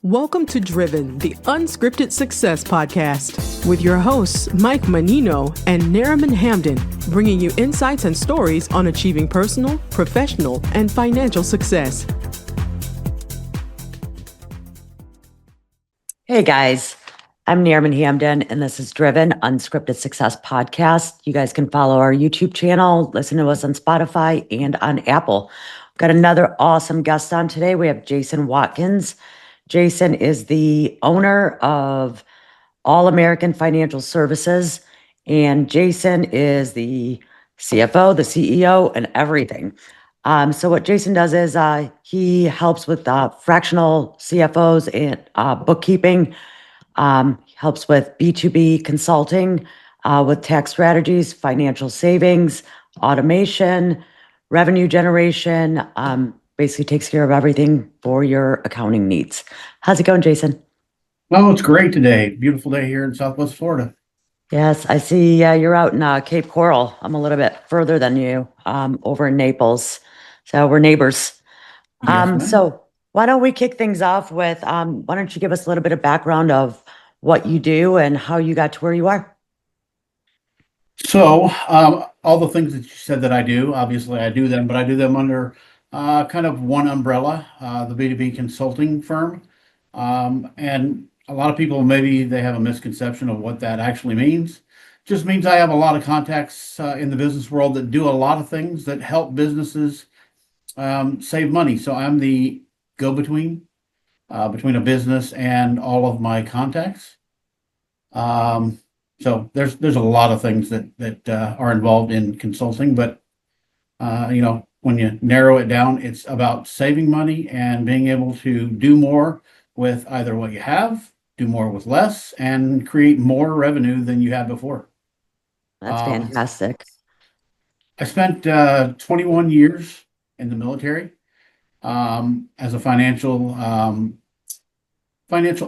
Welcome to Driven, the Unscripted Success podcast, with your hosts, Mike Manino and Nariman Hamden, bringing you insights and stories on achieving personal, professional, and financial success. Hey guys, I'm Nariman Hamden, and this is Driven, Unscripted Success podcast. You guys can follow our YouTube channel, listen to us on Spotify and on Apple. We've got another awesome guest on today. We have Jason Watkins. Jason is the owner of All American Financial Services, and Jason is the CFO, the CEO, and everything. So what Jason does is he helps with fractional CFOs and bookkeeping, helps with B2B consulting, with tax strategies, financial savings, automation, revenue generation, basically takes care of everything for your accounting needs. How's it going, Jason? Oh, it's great today. Beautiful day here in Southwest Florida. Yes, I see you're out in Cape Coral. I'm a little bit further than you, over in Naples. So we're neighbors. Yes, So why don't we kick things off with, why don't you give us a little bit of background of what you do and how you got to where you are? So, all the things that you said that I do, obviously I do them, but I do them under kind of one umbrella, the B2B consulting firm. And a lot of people, maybe they have a misconception of what that actually means. Just means I have a lot of contacts in the business world that do a lot of things that help businesses save money. So I'm the go-between between a business and all of my contacts. So there's a lot of things that are involved in consulting, but when you narrow it down, it's about saving money and being able to do more with either what you have, do more with less, and create more revenue than you had before. That's fantastic. I spent 21 years in the military as a financial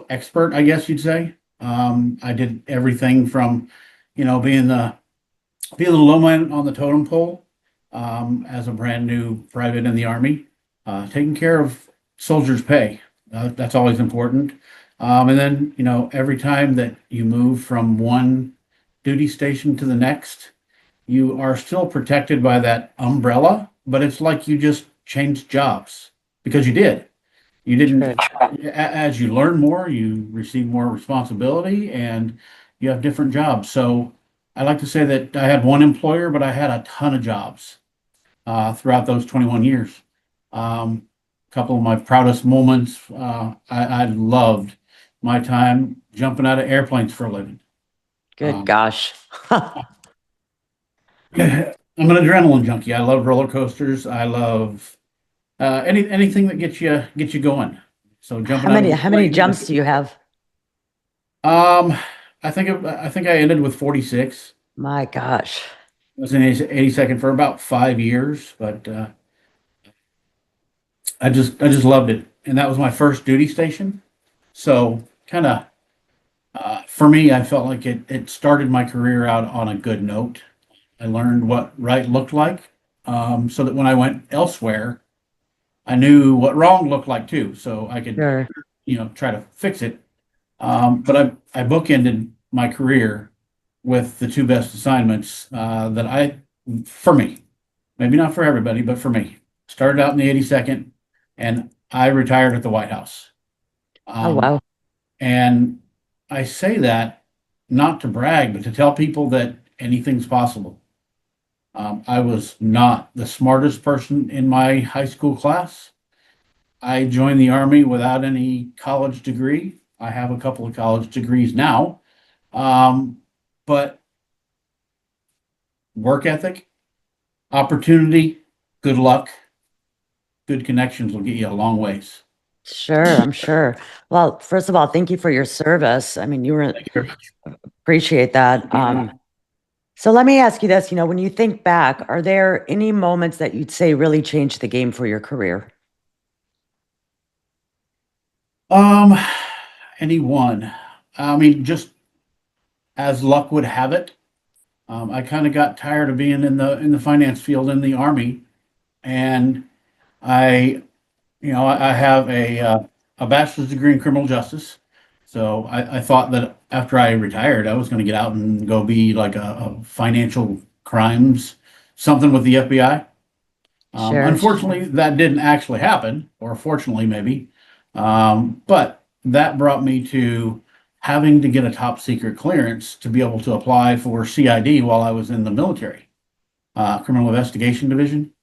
expert, I guess you'd say. I did everything from, being the low man on the totem pole as a brand new private in the Army, taking care of soldiers' pay. That's always important. And then, every time that you move from one duty station to the next, you are still protected by that umbrella, but it's like you just changed jobs because you did. You didn't, as you learn more, you receive more responsibility and you have different jobs. So I like to say that I had one employer, but I had a ton of jobs throughout those 21 years. A couple of my proudest moments, I loved my time jumping out of airplanes for a living. Good gosh. I'm an adrenaline junkie. I love roller coasters. I love anything that gets you going. So jumping How many jumps do you have? I think I ended with 46. My gosh. I was in 82nd for about 5 years, but I just loved it, and that was my first duty station. So kind of for me, I felt like it started my career out on a good note. I learned what right looked like, so that when I went elsewhere, I knew what wrong looked like too, so I could, Sure. try to fix it. But I bookended my career with the two best assignments for me, maybe not for everybody, but for me. Started out in the 82nd, and I retired at the White House. Oh, wow. And I say that not to brag, but to tell people that anything's possible. I was not the smartest person in my high school class. I joined the Army without any college degree. I have a couple of college degrees now. But work ethic, opportunity, good luck, good connections will get you a long ways. Sure, I'm sure. Well, first of all, thank you for your service. I mean, Thank you very much. appreciate that. So let me ask you this, when you think back, are there any moments that you'd say really changed the game for your career? Anyone. I mean, just as luck would have it, I kind of got tired of being in the finance field in the Army, and I have a a bachelor's degree in criminal justice. So I thought that after I retired, I was going to get out and go be like a financial crimes, something with the FBI. Sure. Unfortunately, that didn't actually happen, or fortunately, maybe. But that brought me to having to get a top secret clearance to be able to apply for CID while I was in the military, Criminal Investigation Division.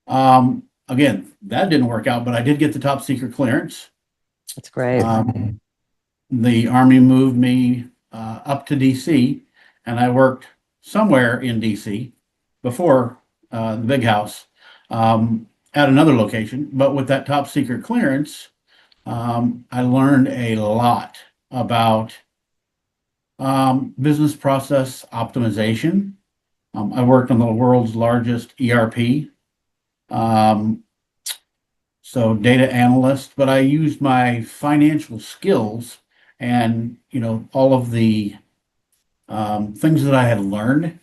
Again, that didn't work out, but I did get the top secret clearance. That's great. The Army moved me up to DC, and I worked somewhere in DC before the big house at another location. But with that top secret clearance, I learned a lot about business process optimization. I worked on the world's largest ERP. So data analyst, but I used my financial skills and, all of the things that I had learned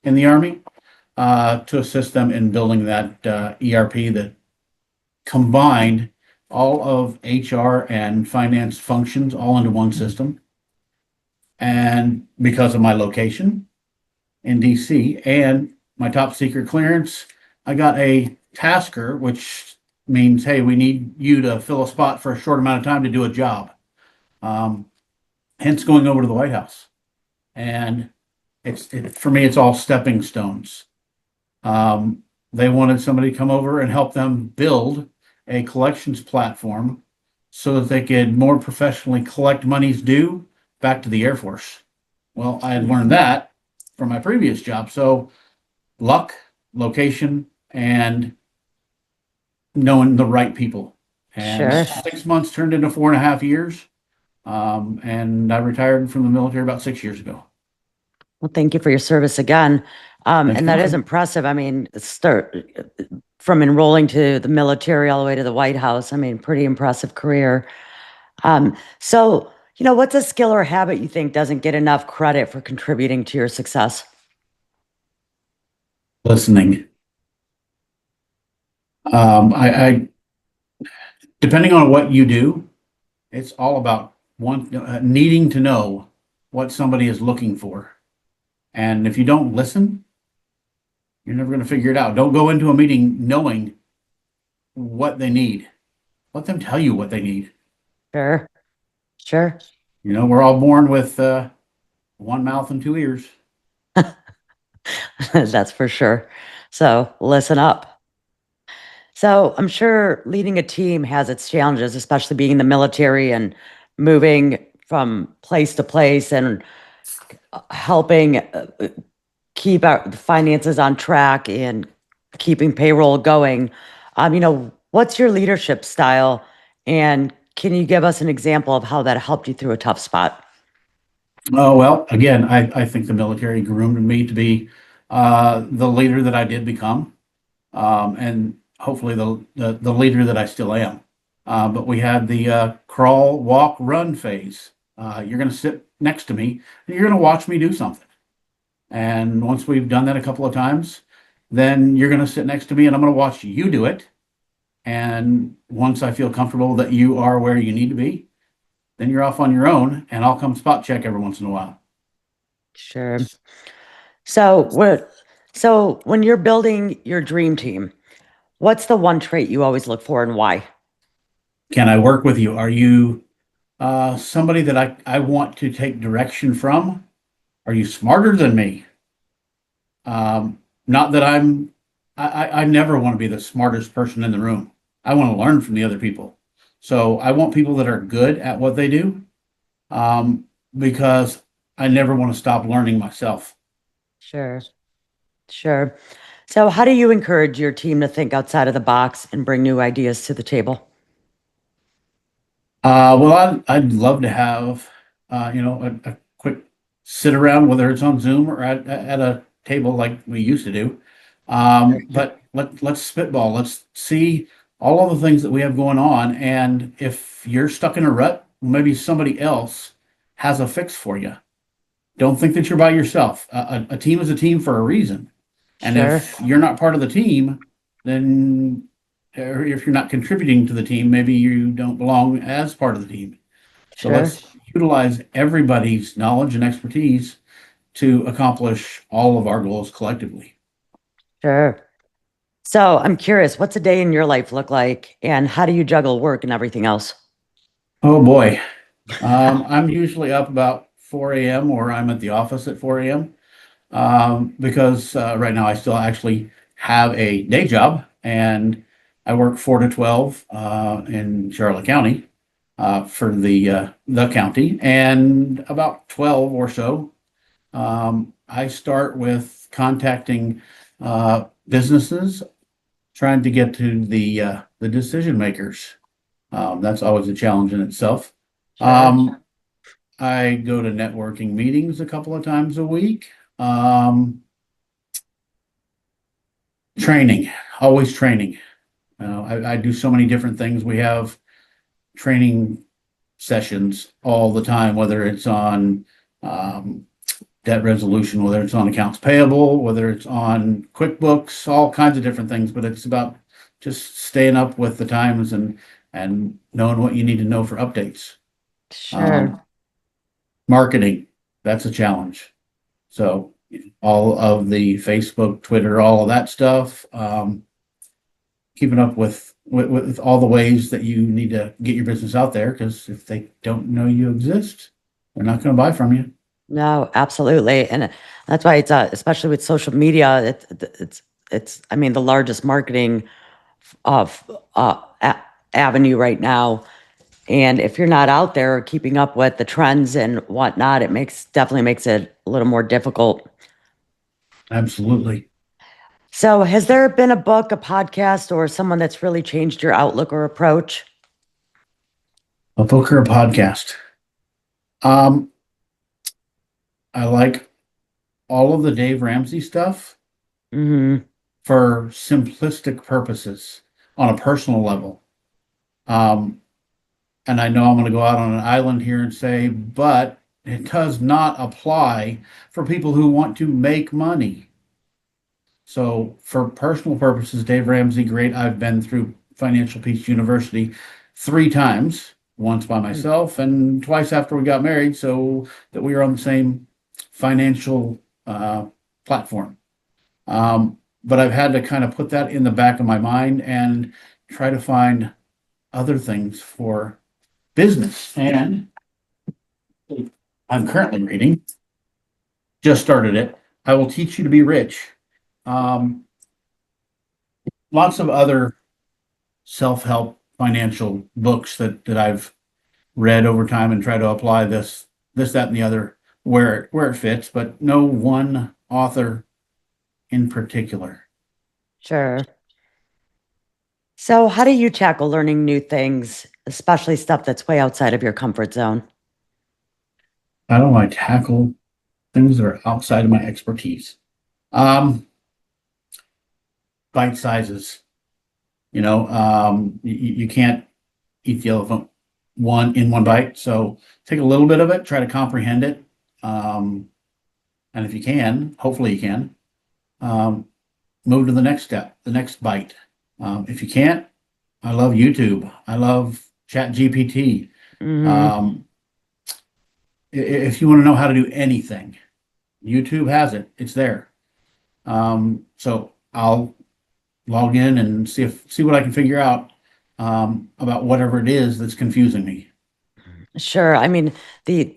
in the Army to assist them in building that ERP that combined all of HR and finance functions all into one system. And because of my location in DC and my top secret clearance, I got a tasker, which means, hey, we need you to fill a spot for a short amount of time to do a job. Hence going over to the White House. And for me, it's all stepping stones. They wanted somebody to come over and help them build a collections platform so that they could more professionally collect monies due back to the Air Force. Well, I had learned that from my previous job. So luck, location, and knowing the right people. And Sure. 6 months turned into 4.5 years. And I retired from the military about 6 years ago. Well, thank you for your service again. Thank And that you. is impressive. I mean, start from enrolling to the military all the way to the White House. I mean, pretty impressive career. So, what's a skill or habit you think doesn't get enough credit for contributing to your success? Listening. I depending on what you do, it's all about needing to know what somebody is looking for. And if you don't listen, you're never going to figure it out. Don't go into a meeting knowing what they need. Let them tell you what they need. Sure. Sure. We're all born with one mouth and two ears. That's for sure. So listen up. So I'm sure leading a team has its challenges, especially being in the military and moving from place to place and helping keep our finances on track and keeping payroll going. What's your leadership style? And can you give us an example of how that helped you through a tough spot? Oh, well, again, I think the military groomed me to be the leader that I did become, and hopefully the leader that I still am. But we had the crawl, walk, run phase. You're going to sit next to me and you're going to watch me do something. And once we've done that a couple of times, then you're going to sit next to me and I'm going to watch you do it. And once I feel comfortable that you are where you need to be, then you're off on your own and I'll come spot check every once in a while. Sure. So when you're building your dream team, what's the one trait you always look for and why? Can I work with you? Are you somebody that I want to take direction from? Are you smarter than me? Not that I never want to be the smartest person in the room. I want to learn from the other people. So I want people that are good at what they do, because I never want to stop learning myself. Sure. Sure. So how do you encourage your team to think outside of the box and bring new ideas to the table? Well, I'd love to have, a quick sit around, whether it's on Zoom or at a table like we used to do. But let's spitball. Let's see all of the things that we have going on. And if you're stuck in a rut, maybe somebody else has a fix for you. Don't think that you're by yourself. A team is a team for a reason. And Sure. if you're not part of the team, then or if you're not contributing to the team, maybe you don't belong as part of the team. So Sure. let's utilize everybody's knowledge and expertise to accomplish all of our goals collectively. Sure. So I'm curious, what's a day in your life look like, and how do you juggle work and everything else? Oh boy. I'm usually up about 4 a.m. or I'm at the office at 4 a.m. Because right now I still actually have a day job and I work 4 to 12 in Charlotte County for the county, and about 12 or so I start with contacting businesses, trying to get to the decision makers. That's always a challenge in itself. Sure. I go to networking meetings a couple of times a week. Training, always training. I do so many different things. We have training sessions all the time, whether it's on debt resolution, whether it's on accounts payable, whether it's on QuickBooks, all kinds of different things. But it's about just staying up with the times and knowing what you need to know for updates. Sure. Marketing, that's a challenge. So all of the Facebook, Twitter, all of that stuff, keeping up with all the ways that you need to get your business out there, because if they don't know you exist, they're not going to buy from you. No, absolutely. And that's why it's, especially with social media, it's, I mean, the largest marketing of avenue right now. And if you're not out there keeping up with the trends and whatnot, it definitely makes it a little more difficult. Absolutely. So has there been a book, a podcast, or someone that's really changed your outlook or approach? A book or a podcast? I like all of the Dave Ramsey stuff Mm-hmm. for simplistic purposes on a personal level. And I know I'm going to go out on an island here and say, but it does not apply for people who want to make money. So for personal purposes, Dave Ramsey, great. I've been through Financial Peace University 3 times, once by myself and twice after we got married, so that we were on the same financial platform. But I've had to kind of put that in the back of my mind and try to find other things for business. And I'm currently reading, just started it, I Will Teach You to Be Rich. Lots of other self-help financial books that I've read over time and try to apply this, that, and the other where it fits, but no one author in particular. Sure. So how do you tackle learning new things, especially stuff that's way outside of your comfort zone? How do I tackle things that are outside of my expertise? Bite sizes. You can't eat the elephant one bite. So take a little bit of it, try to comprehend it. And if you can, hopefully you can, move to the next step, the next bite. If you can't, I love YouTube. I love Chat GPT. Mm-hmm. If you want to know how to do anything, YouTube has it. It's there. So I'll log in and see what I can figure out about whatever it is that's confusing me. Sure. I mean, the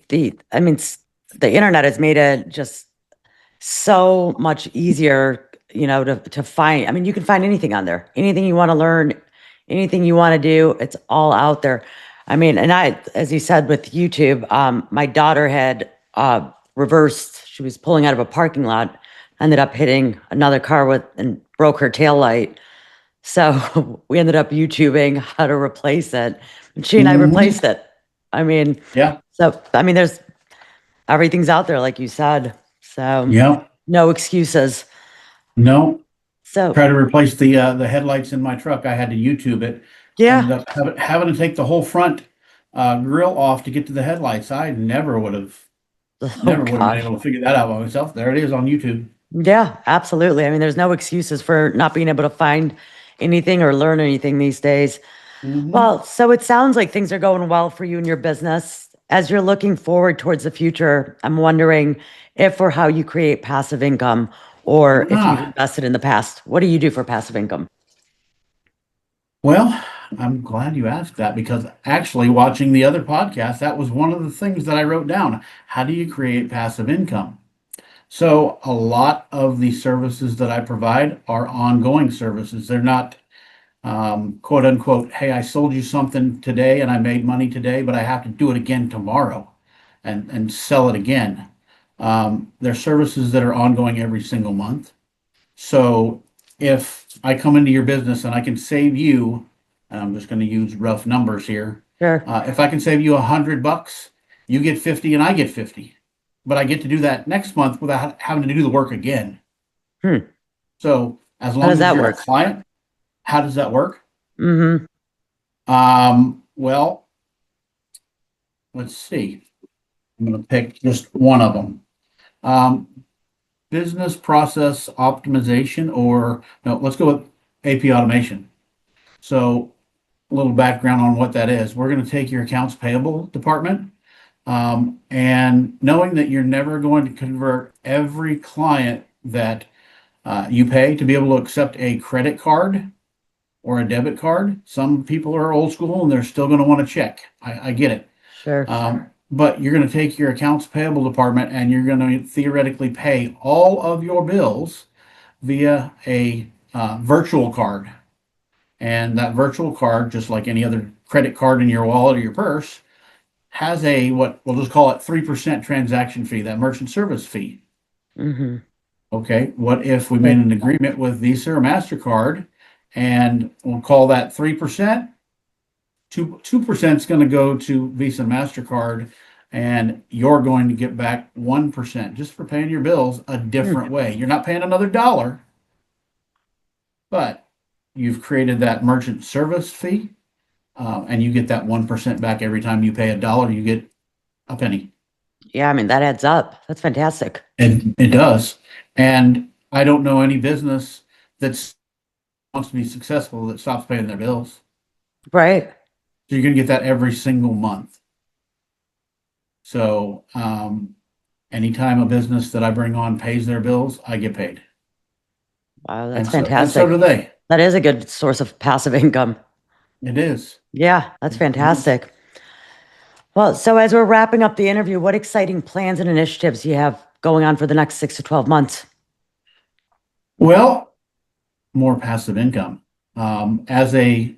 internet has made it just so much easier, to find. I mean, you can find anything on there, anything you want to learn, anything you want to do. It's all out there. I mean, and as you said with YouTube, my daughter had reversed. She was pulling out of a parking lot, ended up hitting another car and broke her tail light. So we ended up YouTubing how to replace it. And she and I replaced it. I mean, Yeah. So, I mean, everything's out there, like you said. So, Yeah. no excuses. No. So, Try to replace the headlights in my truck. I had to YouTube it. yeah. Ended up having to take the whole front grill off to get to the headlights. I never would have been able to figure that out by myself. There it is on YouTube. Yeah, absolutely. I mean, there's no excuses for not being able to find anything or learn anything these days. Mhm. Well, so it sounds like things are going well for you and your business. As you're looking forward towards the future, I'm wondering if or how you create passive income or if you've Ah, invested in the past. What do you do for passive income? well, I'm glad you asked that because actually watching the other podcast, that was one of the things that I wrote down. How do you create passive income? So a lot of the services that I provide are ongoing services. They're not quote unquote, hey, I sold you something today and I made money today, but I have to do it again tomorrow and sell it again. They're services that are ongoing every single month. So if I come into your business and I can save you, and I'm just going to use rough numbers here. Sure. If I can save you $100, you get 50 and I get 50, but I get to do that next month without having to do the work again. Hmm. So as How long does as that you're a work? client, how does that work? Mm-hmm. Well, let's see. I'm going to pick just one of them. Um, business process optimization, or no, let's go with AP automation. So, a little background on what that is. We're going to take your accounts payable department, and knowing that you're never going to convert every client that you pay to be able to accept a credit card or a debit card. Some people are old school and they're still going to want to check. I get it. Sure. But you're going to take your accounts payable department and you're going to theoretically pay all of your bills via a virtual card. And that virtual card, just like any other credit card in your wallet or your purse, has a what we'll just call it 3% transaction fee, that merchant service fee. Mm-hmm. Okay, what if we made an agreement with Visa or MasterCard and we'll call that 3%? 2% is going to go to Visa and MasterCard, and you're going to get back 1% just for paying your bills a different way. You're not paying another dollar, but you've created that merchant service fee, and you get that 1% back every time you pay a dollar, you get a penny. Yeah, I mean, that adds up. That's fantastic. And it does. And I don't know any business that wants to be successful that stops paying their bills. Right. So you're going to get that every single month. So anytime a business that I bring on pays their bills, I get paid. Wow, that's And fantastic. so do they. That is a good source of passive income. It is. Yeah, that's fantastic. Well, so as we're wrapping up the interview, what exciting plans and initiatives do you have going on for the next 6 to 12 months? Well, more passive income. As a,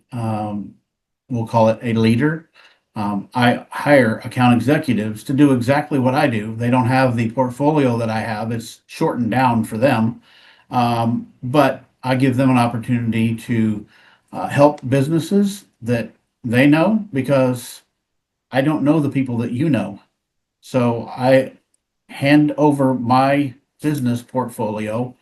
we'll call it a leader, I hire account executives to do exactly what I do. They don't have the portfolio that I have. It's shortened down for them. But I give them an opportunity to help businesses that they know because I don't know the people that you know. So I hand over my business portfolio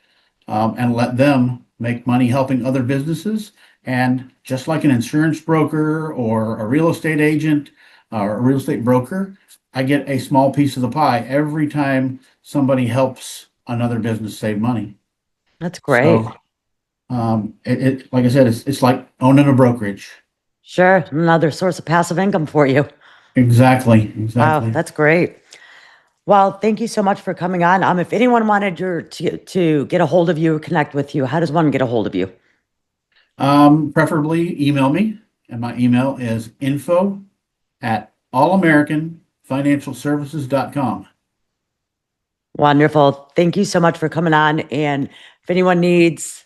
and let them make money helping other businesses. And just like an insurance broker or a real estate agent or a real estate broker, I get a small piece of the pie every time somebody helps another business save money. That's great. So like I said, it's like owning a brokerage. Sure. Another source of passive income for you. Exactly. Wow, that's great. Well, thank you so much for coming on. If anyone wanted to get a hold of you or connect with you, how does one get a hold of you? Preferably email me, and my email is info@allamericanfinancialservices.com. Wonderful. Thank you so much for coming on. And if anyone needs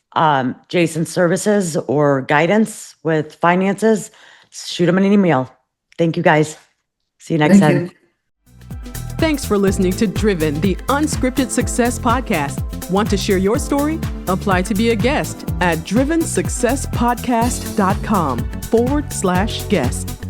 Jason's services or guidance with finances, shoot him an email. Thank you, guys. See you next time. Thanks for listening to Driven, the Unscripted Success Podcast. Want to share your story? Apply to be a guest at drivensuccesspodcast.com/guest.